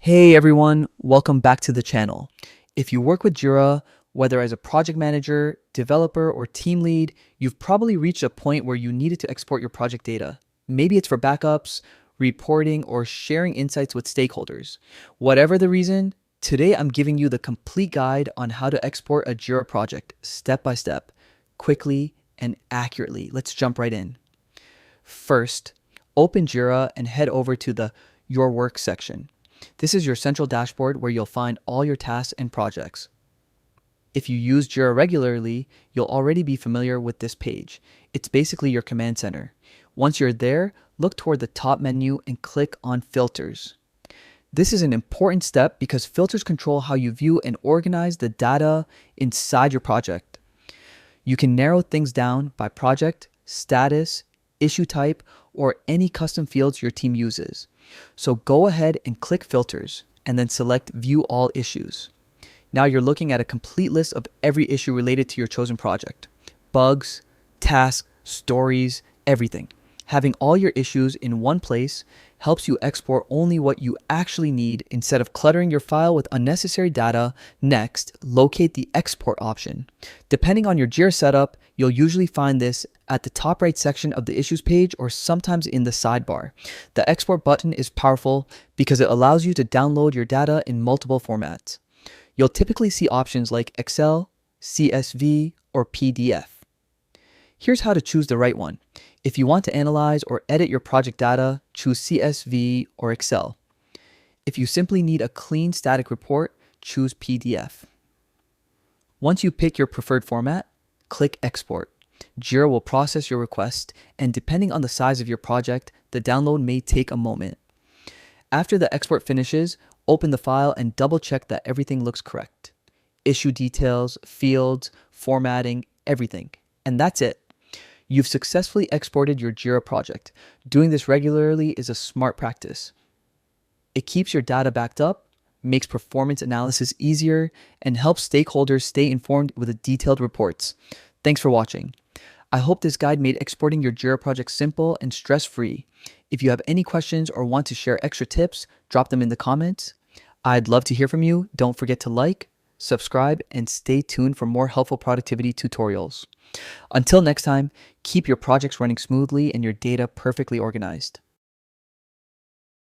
Hey everyone, welcome back to the channel. If you work with Jira, whether as a project manager, developer, or team lead, you've probably reached a point where you needed to export your project data. Maybe it's for backups, reporting, or sharing insights with stakeholders. Whatever the reason, today I'm giving you the complete guide on how to export a Jira project step by step, quickly and accurately. Let's jump right in. First, open Jira and head over to the Your Work section. This is your central dashboard where you'll find all your tasks and projects. If you use Jira regularly, you'll already be familiar with this page. It's basically your command center. Once you're there, look toward the top menu and click on Filters. This is an important step because filters control how you view and organize the data inside your project. You can narrow things down by project, status, issue type, or any custom fields your team uses. So go ahead and click Filters and then select View All Issues. Now you're looking at a complete list of every issue related to your chosen project. Bugs, tasks, stories, everything. Having all your issues in one place helps you export only what you actually need instead of cluttering your file with unnecessary data. Next, locate the export option. Depending on your Jira setup, you'll usually find this at the top right section of the issues page or sometimes in the sidebar. The export button is powerful because it allows you to download your data in multiple formats. You'll typically see options like Excel, CSV, or PDF. Here's how to choose the right one. If you want to analyze or edit your project data, choose CSV or Excel. If you simply need a clean static report, choose PDF. Once you pick your preferred format, click Export. Jira will process your request, and depending on the size of your project, the download may take a moment. After the export finishes, open the file and double check that everything looks correct. Issue details, fields, formatting, everything. And that's it. You've successfully exported your Jira project. Doing this regularly is a smart practice. It keeps your data backed up, makes performance analysis easier, and helps stakeholders stay informed with detailed reports. Thanks for watching. I hope this guide made exporting your Jira project simple and stress-free. If you have any questions or want to share extra tips, drop them in the comments. I'd love to hear from you. Don't forget to like, subscribe, and stay tuned for more helpful productivity tutorials. Until next time, keep your projects running smoothly and your data perfectly organized.